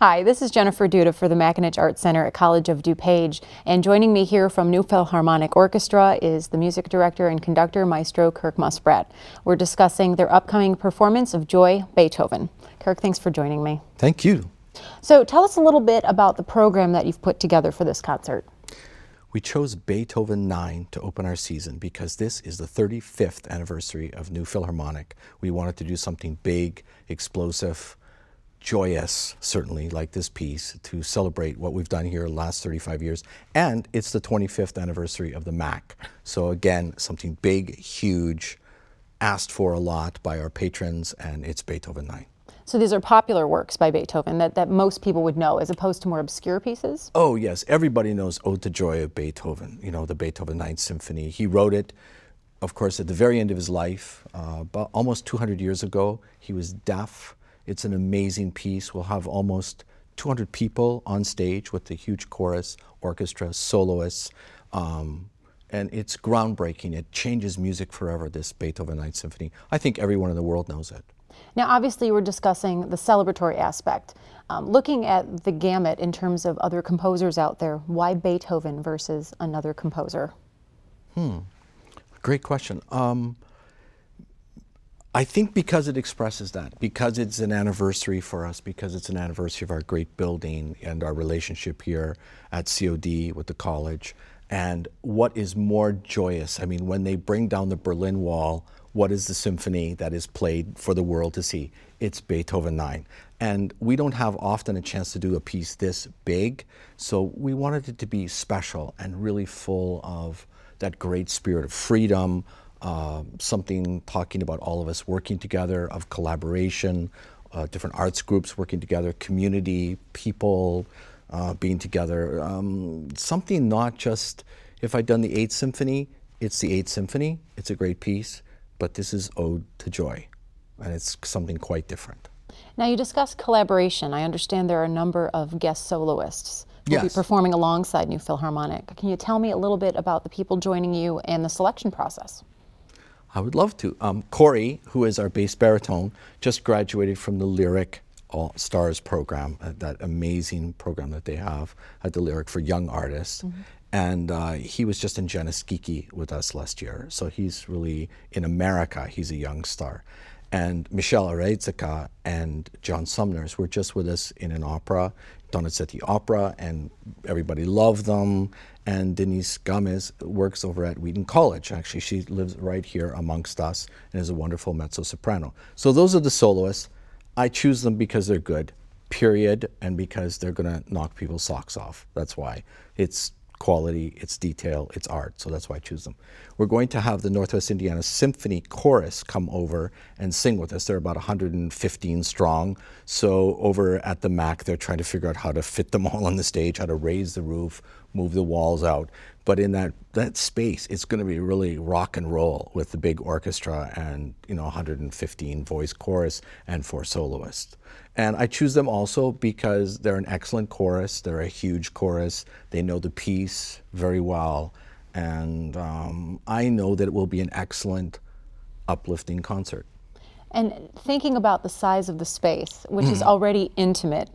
Hi, this is Jennifer Duda for the McAninch Art Center at College of DuPage, and joining me here from New Philharmonic Orchestra is the music director and conductor, Maestro Kirk Muspratt. We're discussing their upcoming performance of Joy, Beethoven. Kirk, thanks for joining me. Thank you. So tell us a little bit about the program that you've put together for this concert. We chose Beethoven 9 to open our season because this is the 35th anniversary of New Philharmonic. We wanted to do something big, explosive, joyous, certainly, like this piece, to celebrate what we've done here the last 35 years. And it's the 25th anniversary of the MAC. So again, something big, huge, asked for a lot by our patrons, and it's Beethoven 9. So these are popular works by Beethoven that most people would know, as opposed to more obscure pieces? Oh yes, everybody knows Ode to Joy of Beethoven, you know, the Beethoven 9th Symphony. He wrote it, of course, at the very end of his life, about almost 200 years ago. He was deaf. It's an amazing piece. We'll have almost 200 people on stage with the huge chorus, orchestra, soloists, and it's groundbreaking. It changes music forever, this Beethoven 9th Symphony. I think everyone in the world knows it. Now, obviously, we're discussing the celebratory aspect. Looking at the gamut in terms of other composers out there, why Beethoven versus another composer? Great question. I think because it expresses that, because it's an anniversary for us, because it's an anniversary of our great building and our relationship here at COD with the college. And what is more joyous? I mean, when they bring down the Berlin Wall, what is the symphony that is played for the world to see? It's Beethoven 9. And we don't have often a chance to do a piece this big, so we wanted it to be special and really full of that great spirit of freedom, something talking about all of us working together, of collaboration, different arts groups working together, community, people being together. Something not just, if I'd done the 8th Symphony, it's the 8th Symphony, it's a great piece, but this is Ode to Joy, and it's something quite different. Now, you discussed collaboration. I understand there are a number of guest soloists who will be performing alongside New Philharmonic. Can you tell me a little bit about the people joining you and the selection process? I would love to. Corey, who is our bass baritone, just graduated from the Lyric All Stars program, that amazing program that they have at the Lyric for young artists. And he was just in Janiskiki with us last year. So he's really, in America, he's a young star. And Michelle Areyzaga and John Sumners were just with us in an opera, Donizetti Opera, and everybody loved them. And Denise Gamez works over at Wheaton College. Actually, she lives right here amongst us and is a wonderful mezzo-soprano. So those are the soloists. I choose them because they're good, period, and because they're going to knock people's socks off. That's why. It's quality, it's detail, it's art, so that's why I choose them. We're going to have the Northwest Indiana Symphony Chorus come over and sing with us. They're about 115 strong, so over at the MAC they're trying to figure out how to fit them all on the stage, how to raise the roof, move the walls out. But in that space, it's going to be really rock and roll with the big orchestra and, you know, 115 voice chorus and 4 soloists. And I choose them also because they're an excellent chorus. They're a huge chorus. They know the piece very well. And I know that it will be an excellent, uplifting concert. And thinking about the size of the space, which is already intimate,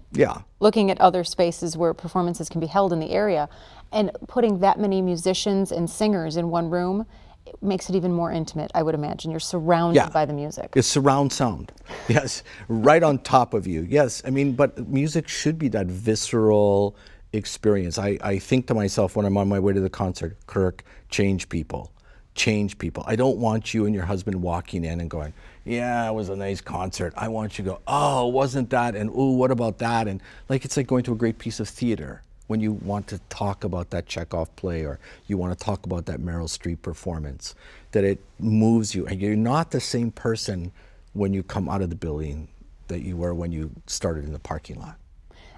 looking at other spaces where performances can be held in the area, and putting that many musicians and singers in one room, it makes it even more intimate, I would imagine. You're surrounded by the music. It's surround sound, yes, right on top of you. Yes, I mean, but music should be that visceral experience. I think to myself when I'm on my way to the concert, Kirk, change people. Change people. I don't want you and your husband walking in and going, yeah, it was a nice concert. I want you to go, oh, wasn't that? And ooh, what about that? And like, it's like going to a great piece of theater when you want to talk about that Chekhov play or you want to talk about that Meryl Streep performance, that it moves you. And you're not the same person when you come out of the building that you were when you started in the parking lot.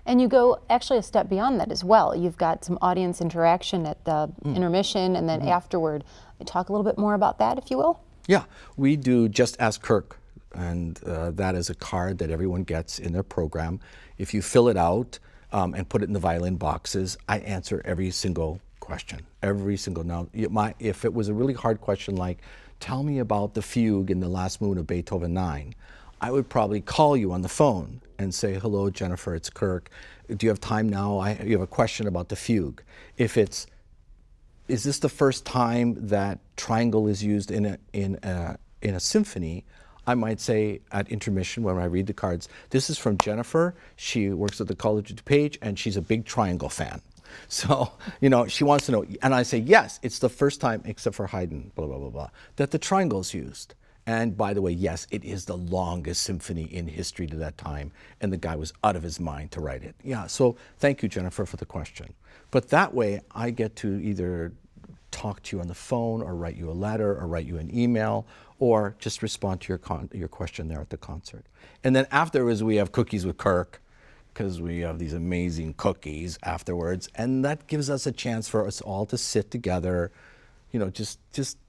And you go actually a step beyond that as well. You've got some audience interaction at the intermission and then afterward. Talk a little bit more about that, if you will. Yeah, we do Just Ask Kirk, and that is a card that everyone gets in their program. If you fill it out and put it in the violin boxes, I answer every single question, every single. Now, if it was a really hard question like, tell me about the fugue in the last movement of Beethoven 9, I would probably call you on the phone and say, hello, Jennifer, it's Kirk. Do you have time now? You have a question about the fugue. If it's, is this the first time that triangle is used in a symphony? I might say at intermission when I read the cards, this is from Jennifer. She works at the College of DuPage and she's a big triangle fan. So, you know, she wants to know, and I say, yes, it's the first time, except for Haydn, blah, blah, blah, blah, that the triangle is used. And by the way, yes, it is the longest symphony in history to that time, and the guy was out of his mind to write it. Yeah, so thank you, Jennifer, for the question. But that way, I get to either talk to you on the phone, or write you a letter, or write you an email, or just respond to your question there at the concert. And then afterwards, we have cookies with Kirk, because we have these amazing cookies afterwards, and that gives us a chance for us all to sit together, you know, just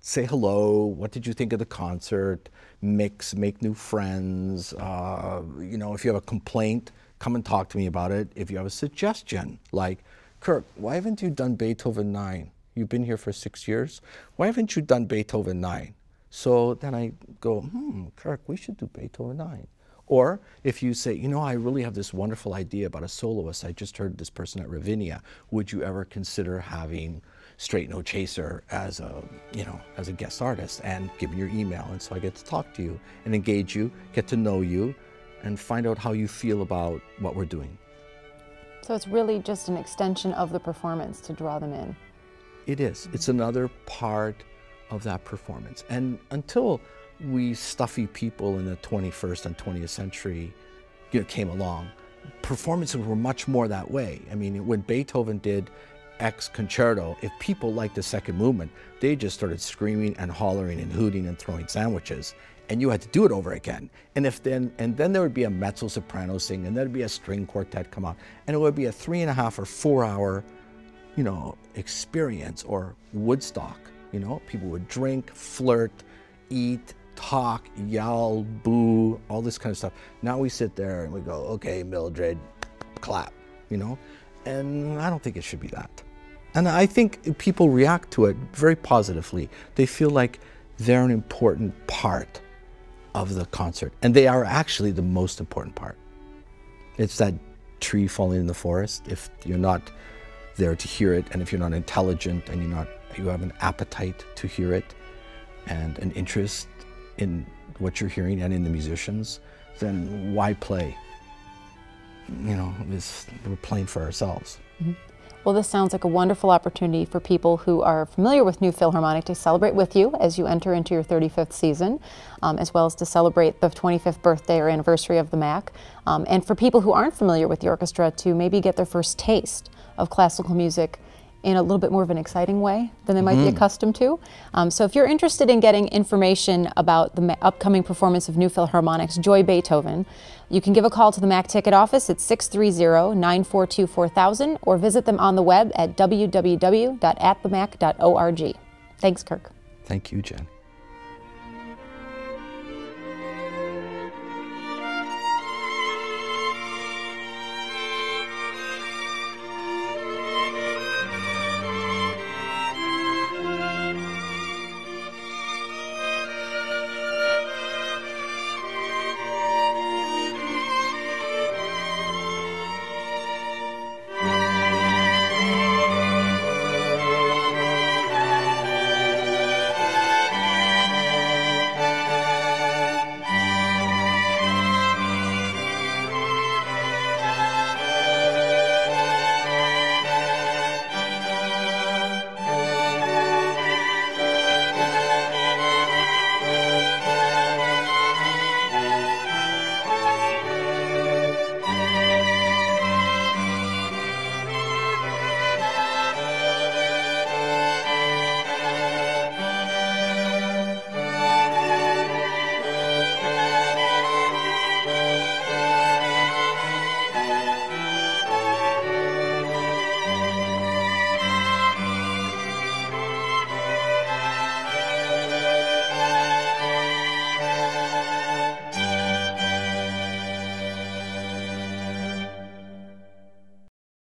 say hello, what did you think of the concert, mix, make new friends, you know, if you have a complaint, come and talk to me about it. If you have a suggestion, like, Kirk, why haven't you done Beethoven 9? You've been here for 6 years. Why haven't you done Beethoven 9? So then I go, Kirk, we should do Beethoven 9. Or if you say, you know, I really have this wonderful idea about a soloist. I just heard this person at Ravinia. Would you ever consider having Straight No Chaser as a, you know, as a guest artist? And give me your email. And so I get to talk to you and engage you, get to know you, and find out how you feel about what we're doing. So it's really just an extension of the performance to draw them in. It is. It's another part of that performance. And until we stuffy people in the 21st and 20th century, you know, came along, performances were much more that way. I mean, when Beethoven did X concerto, if people liked the second movement, they just started screaming and hollering and hooting and throwing sandwiches, and you had to do it over again. And then there would be a mezzo-soprano sing, and there'd be a string quartet come out, and it would be a 3.5 or 4 hour, you know, experience, or Woodstock. You know, people would drink, flirt, eat, talk, yell, boo, all this kind of stuff. Now we sit there and we go, okay, Mildred, clap, you know? And I don't think it should be that. And I think people react to it very positively. They feel like they're an important part of the concert. And they are actually the most important part. It's that tree falling in the forest. If you're not there to hear it, and if you're not intelligent and you have an appetite to hear it and an interest in what you're hearing and in the musicians, then why play? You know, we're playing for ourselves. Mm-hmm. Well, this sounds like a wonderful opportunity for people who are familiar with New Philharmonic to celebrate with you as you enter into your 35th season, as well as to celebrate the 25th birthday or anniversary of the MAC. And for people who aren't familiar with the orchestra to maybe get their first taste of classical music in a little bit more of an exciting way than they might be accustomed to. So if you're interested in getting information about the upcoming performance of New Philharmonic's Joy Beethoven, you can give a call to the MAC ticket office at 630-942-4000 or visit them on the web at www.atthemac.org. Thanks, Kirk. Thank you, Jen.